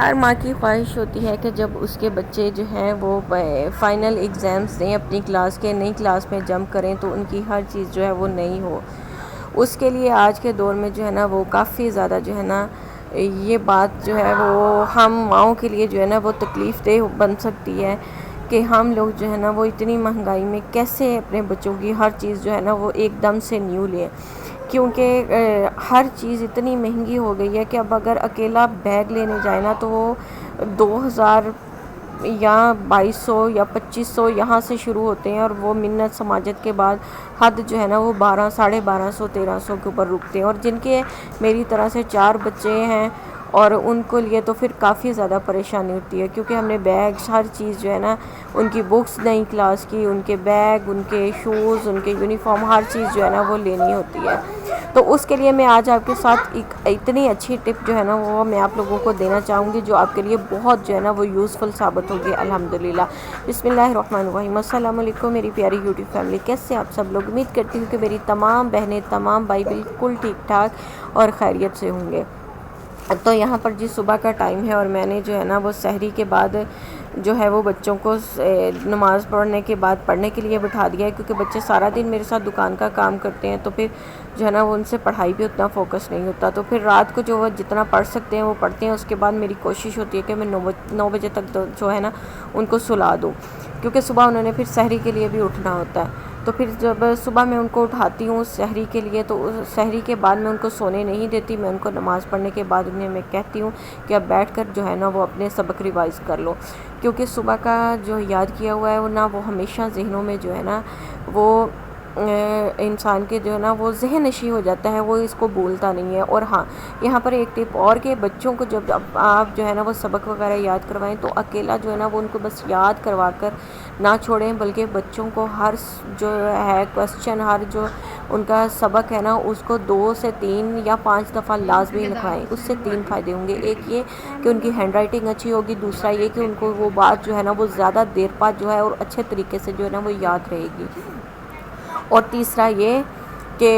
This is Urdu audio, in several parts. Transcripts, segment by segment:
ہر ماں کی خواہش ہوتی ہے کہ جب اس کے بچے جو ہیں وہ فائنل ایگزامز دیں اپنی کلاس کے، نئی کلاس میں جمپ کریں تو ان کی ہر چیز جو ہے وہ نئی ہو۔ اس کے لیے آج کے دور میں جو ہے نا وہ کافی زیادہ جو ہے نا یہ بات جو ہے وہ ہم ماؤں کے لیے جو ہے نا وہ تکلیف دہ بن سکتی ہے کہ ہم لوگ جو ہے نا وہ اتنی مہنگائی میں کیسے اپنے بچوں کی ہر چیز جو ہے نا وہ ایک دم سے نیو لیں، کیونکہ ہر چیز اتنی مہنگی ہو گئی ہے کہ اب اگر اکیلا بیگ لینے جائے نا تو وہ 2000 یا 2200 یا 2500 یہاں سے شروع ہوتے ہیں، اور وہ منت سماجت کے بعد حد جو ہے نا وہ 1200 1300 کے اوپر رکتے ہیں۔ اور جن کے میری طرح سے 4 بچے ہیں اور ان کو لیے تو پھر کافی زیادہ پریشانی ہوتی ہے، کیونکہ ہم نے بیگ ہر چیز جو ہے نا ان کی بکس نئی کلاس کی، ان کے بیگ، ان کے شوز، ان کے یونیفارم، ہر چیز جو ہے نا وہ لینی ہوتی ہے۔ تو اس کے لیے میں آج آپ کے ساتھ ایک اتنی اچھی ٹپ جو ہے نا وہ میں آپ لوگوں کو دینا چاہوں گی جو آپ کے لیے بہت جو ہے نا وہ یوزفل ثابت ہوگی الحمدللہ۔ بسم اللہ الرحمن الرحیم۔ السلام علیکم میری پیاری یوٹیوب فیملی، کیسے آپ سب لوگ؟ امید کرتی ہوں کہ میری تمام بہنیں، تمام بھائی بالکل ٹھیک ٹھاک اور خیریت سے ہوں گے۔ تو یہاں پر جی صبح کا ٹائم ہے اور میں نے جو ہے نا وہ سحری کے بعد جو ہے وہ بچوں کو نماز پڑھنے کے بعد پڑھنے کے لیے بٹھا دیا ہے، کیونکہ بچے سارا دن میرے ساتھ دکان کا کام کرتے ہیں تو پھر جو ہے نا وہ ان سے پڑھائی بھی اتنا فوکس نہیں ہوتا، تو پھر رات کو جو وہ جتنا پڑھ سکتے ہیں وہ پڑھتے ہیں۔ اس کے بعد میری کوشش ہوتی ہے کہ میں 9 بجے تک جو ہے نا ان کو سلا دوں، کیونکہ صبح انہوں نے پھر سحری کے لیے بھی اٹھنا ہوتا ہے۔ تو پھر جب صبح میں ان کو اٹھاتی ہوں سحری کے لیے تو سحری کے بعد میں ان کو سونے نہیں دیتی، میں ان کو نماز پڑھنے کے بعد انہیں میں کہتی ہوں کہ اب بیٹھ کر جو ہے نا وہ اپنے سبق ریوائز کر لو، کیونکہ صبح کا جو یاد کیا ہوا ہے وہ نا وہ ہمیشہ ذہنوں میں جو ہے نا وہ انسان کے جو ہے نا وہ ذہن نشیں ہو جاتا ہے، وہ اس کو بھولتا نہیں ہے۔ اور ہاں یہاں پر ایک ٹپ اور کہ بچوں کو جب آپ جو ہے نا وہ سبق وغیرہ یاد کروائیں تو اکیلا جو ہے نا وہ ان کو بس یاد کروا کر نہ چھوڑیں، بلکہ بچوں کو ہر جو ہے کوسچن، ہر جو ان کا سبق ہے نا اس کو 2 سے 3 یا 5 دفعہ لازمی لکھوائیں۔ اس سے 3 فائدے ہوں گے، ایک یہ کہ ان کی ہینڈ رائٹنگ اچھی ہوگی، دوسرا یہ کہ ان کو وہ بات جو ہے نا وہ زیادہ دیر بعد جو ہے اور اچھے طریقے سے جو ہے نا وہ یاد رہے گی، اور تیسرا یہ کہ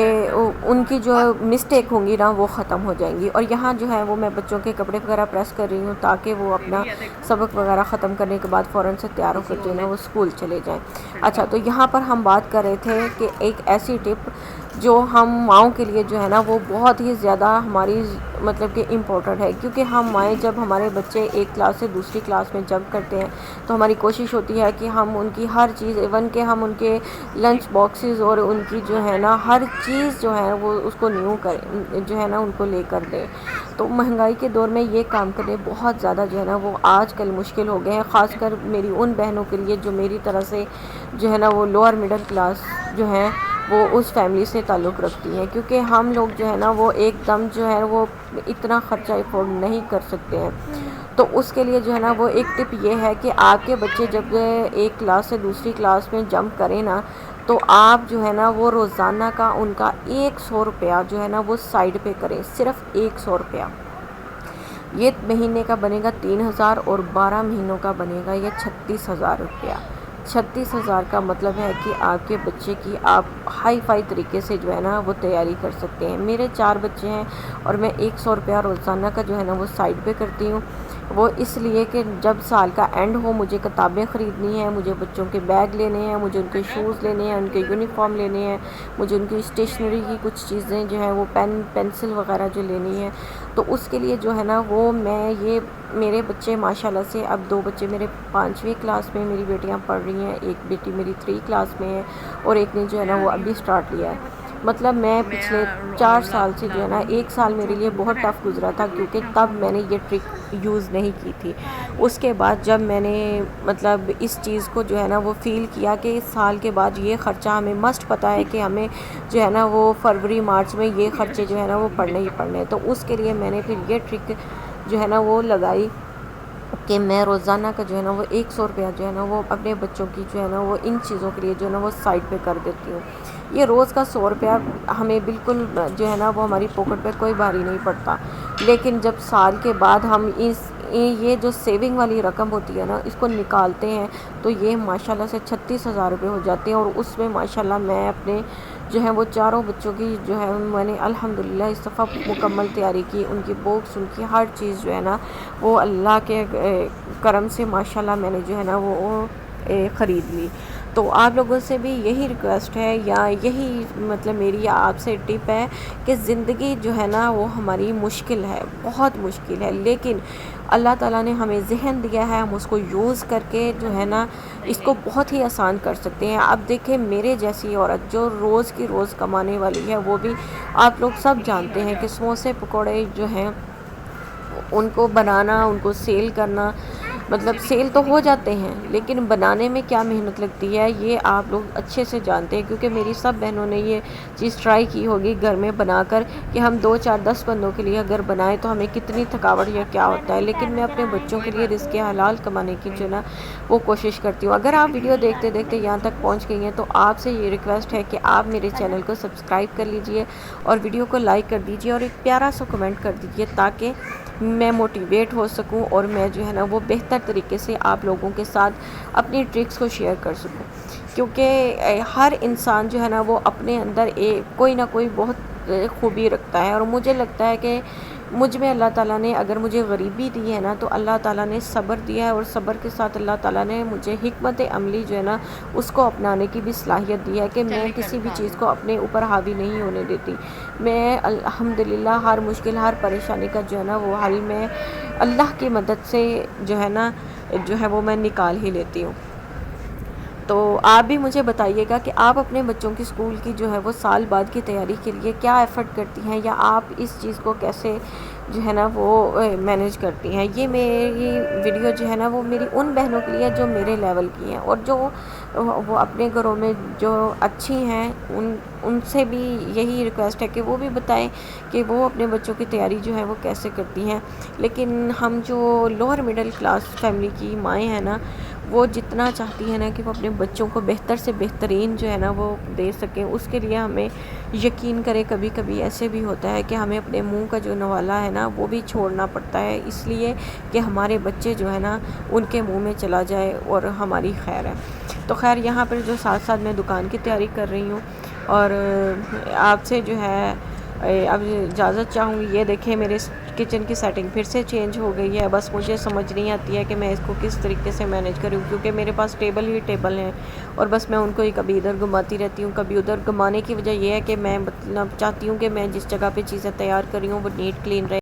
ان کی جو مسٹیک ہوں گی نا وہ ختم ہو جائیں گی۔ اور یہاں جو ہے وہ میں بچوں کے کپڑے وغیرہ پریس کر رہی ہوں تاکہ وہ اپنا سبق وغیرہ ختم کرنے کے بعد فوراً سے تیار ہو کر جو ہے نا وہ اسکول چلے جائیں۔ اچھا، تو یہاں پر ہم بات کر رہے تھے کہ ایک ایسی ٹپ جو ہم ماؤں کے لیے جو ہے نا وہ بہت ہی زیادہ ہماری مطلب کہ امپورٹنٹ ہے، کیونکہ ہم مائیں جب ہمارے بچے ایک کلاس سے دوسری کلاس میں جمپ کرتے ہیں تو ہماری کوشش ہوتی ہے کہ ہم ان کی ہر چیز، ایون کہ ہم ان کے لنچ باکسز اور ان کی جو ہے نا ہر چیز جو ہے وہ اس کو نیو کریں، جو ہے نا ان کو لے کر دیں۔ تو مہنگائی کے دور میں یہ کام کرنے بہت زیادہ جو ہے نا وہ آج کل مشکل ہو گئے ہیں، خاص کر میری ان بہنوں کے لیے جو میری طرح سے جو ہے نا وہ لوور مڈل کلاس جو ہیں وہ اس فیملی سے تعلق رکھتی ہیں، کیونکہ ہم لوگ جو ہے نا وہ ایک دم جو ہے وہ اتنا خرچہ افورڈ نہیں کر سکتے ہیں۔ تو اس کے لیے جو ہے نا وہ ایک ٹپ یہ ہے کہ آپ کے بچے جب ایک کلاس سے دوسری کلاس میں جمپ کریں نا تو آپ جو ہے نا وہ روزانہ کا ان کا 100 روپیہ جو ہے نا وہ سائڈ پہ کریں، صرف 100 روپیہ۔ یہ مہینے کا بنے گا 3000 اور 12 مہینوں کا بنے گا یہ 36,000 روپیہ۔ 36,000 کا مطلب ہے کہ آپ کے بچے کی آپ ہائی فائی طریقے سے جو ہے نا وہ تیاری کر سکتے ہیں۔ میرے 4 بچے ہیں اور میں 100 روپیہ روزانہ کا جو ہے نا وہ سائڈ پہ کرتی ہوں، وہ اس لیے کہ جب سال کا اینڈ ہو مجھے کتابیں خریدنی ہیں، مجھے بچوں کے بیگ لینے ہیں، مجھے ان کے شوز لینے ہیں، ان کے یونیفارم لینے ہیں، مجھے ان کی اسٹیشنری کی کچھ چیزیں جو ہیں وہ پین پینسل وغیرہ جو لینی ہے، تو اس کے لیے جو ہے نا وہ میں یہ میرے بچے ماشاءاللہ سے اب 2 بچے میرے 5ویں کلاس میں میری بیٹیاں پڑھ رہی ہیں، ایک بیٹی میری 3 کلاس میں ہے اور ایک نے جو ہے نا وہ ابھی سٹارٹ لیا ہے۔ مطلب میں پچھلے 4 سال سے جو ہے نا 1 سال میرے لیے بہت ٹف گزرا تھا، کیونکہ تب میں نے یہ ٹرک یوز نہیں کی تھی۔ اس کے بعد جب میں نے مطلب اس چیز کو جو ہے نا وہ فیل کیا کہ اس سال کے بعد یہ خرچہ ہمیں مسٹ پتہ ہے کہ ہمیں جو ہے نا وہ فروری مارچ میں یہ خرچے جو ہے نا وہ پڑنے ہی پڑنے ہیں، تو اس کے لیے میں نے پھر یہ ٹرک جو ہے نا وہ لگائی کہ میں روزانہ کا جو ہے نا وہ 100 روپیہ جو ہے نا وہ اپنے بچوں کی جو ہے نا وہ ان چیزوں کے لیے جو ہے نا وہ سائڈ پہ کر دیتی ہوں۔ یہ روز کا 100 روپیہ ہمیں بالکل جو ہے نا وہ ہماری پاکٹ پہ کوئی بھاری نہیں پڑتا، لیکن جب سال کے بعد ہم یہ جو سیونگ والی رقم ہوتی ہے نا اس کو نکالتے ہیں تو یہ ماشاءاللہ سے 36,000 روپے ہو جاتے ہیں، اور اس میں ماشاءاللہ میں اپنے جو ہے وہ چاروں بچوں کی جو ہے میں نے الحمدللہ اس دفعہ مکمل تیاری کی، ان کی بکس، ان کی ہر چیز جو ہے نا وہ اللہ کے کرم سے ماشاءاللہ میں نے جو ہے نا وہ خرید لی۔ تو آپ لوگوں سے بھی یہی ریکویسٹ ہے یا یہی مطلب میری آپ سے ٹپ ہے کہ زندگی جو ہے نا وہ ہماری مشکل ہے، بہت مشکل ہے، لیکن اللہ تعالیٰ نے ہمیں ذہن دیا ہے، ہم اس کو یوز کر کے جو ہے نا اس کو بہت ہی آسان کر سکتے ہیں۔ اب دیکھیں میرے جیسی عورت جو روز کی روز کمانے والی ہے، وہ بھی آپ لوگ سب جانتے ہیں کہ سموسے پکوڑے جو ہیں ان کو بنانا، ان کو سیل کرنا، مطلب سیل تو ہو جاتے ہیں لیکن بنانے میں کیا محنت لگتی ہے یہ آپ لوگ اچھے سے جانتے ہیں، کیونکہ میری سب بہنوں نے یہ چیز ٹرائی کی ہوگی گھر میں بنا کر کہ ہم 2 4 10 بندوں کے لیے اگر بنائیں تو ہمیں کتنی تھکاوٹ یا کیا ہوتا ہے، لیکن میں اپنے بچوں کے لیے رزق حلال کمانے کی جو نا وہ کوشش کرتی ہوں۔ اگر آپ ویڈیو دیکھتے دیکھتے یہاں تک پہنچ گئی ہیں تو آپ سے یہ ریکویسٹ ہے کہ آپ میرے چینل کو سبسکرائب کر لیجئے اور ویڈیو کو لائک کر دیجئے اور ایک پیارا سا کمنٹ کر دیجئے تاکہ میں موٹیویٹ ہو سکوں اور میں جو ہے نا وہ بہتر طریقے سے آپ لوگوں کے ساتھ اپنی ٹرکس کو شیئر کر سکوں، کیونکہ ہر انسان جو ہے نا وہ اپنے اندر کوئی نہ کوئی بہت خوبی رکھتا ہے، اور مجھے لگتا ہے کہ مجھ میں اللہ تعالیٰ نے اگر مجھے غریبی دی ہے نا تو اللہ تعالیٰ نے صبر دیا ہے، اور صبر کے ساتھ اللہ تعالیٰ نے مجھے حکمت عملی جو ہے نا اس کو اپنانے کی بھی صلاحیت دی ہے کہ میں کسی بھی چیز کو اپنے اوپر حاوی نہیں ہونے دیتی۔ میں الحمدللہ ہر مشکل، ہر پریشانی کا جو ہے نا وہ حل میں اللہ کی مدد سے جو ہے نا جو ہے وہ میں نکال ہی لیتی ہوں۔ تو آپ بھی مجھے بتائیے گا کہ آپ اپنے بچوں کی اسکول کی جو ہے وہ سال بعد کی تیاری کے لیے کیا ایفرٹ کرتی ہیں، یا آپ اس چیز کو کیسے جو ہے نا وہ مینیج کرتی ہیں۔ یہ میری ویڈیو جو ہے نا وہ میری ان بہنوں کے لیے جو میرے لیول کی ہیں اور جو وہ اپنے گھروں میں جو اچھی ہیں، ان سے بھی یہی ریکویسٹ ہے کہ وہ بھی بتائیں کہ وہ اپنے بچوں کی تیاری جو ہے وہ کیسے کرتی ہیں۔ لیکن ہم جو لوور مڈل کلاس فیملی کی مائیں ہیں نا وہ جتنا چاہتی ہیں نا کہ وہ اپنے بچوں کو بہتر سے بہترین جو ہے نا وہ دے سکیں، اس کے لیے ہمیں یقین کرے کبھی کبھی ایسے بھی ہوتا ہے کہ ہمیں اپنے منہ کا جو نوالا ہے نا وہ بھی چھوڑنا پڑتا ہے، اس لیے کہ ہمارے بچے جو ہے نا ان کے منہ میں چلا جائے اور ہماری خیر ہے۔ تو خیر یہاں پر جو ساتھ ساتھ میں دکان کی تیاری کر رہی ہوں، اور آپ سے جو ہے اب اجازت چاہوں گی۔ یہ دیکھیں میرے کچن کی سیٹنگ پھر سے چینج ہو گئی ہے، بس مجھے سمجھ نہیں آتی ہے کہ میں اس کو کس طریقے سے مینیج کروں، کیونکہ میرے پاس ٹیبل ہی ٹیبل ہیں اور بس میں ان کو ہی کبھی ادھر گھماتی رہتی ہوں کبھی ادھر۔ گھمانے کی وجہ یہ ہے کہ میں مطلب چاہتی ہوں کہ میں جس جگہ پہ چیزیں تیار کر رہی ہوں وہ نیٹ کلین رہے۔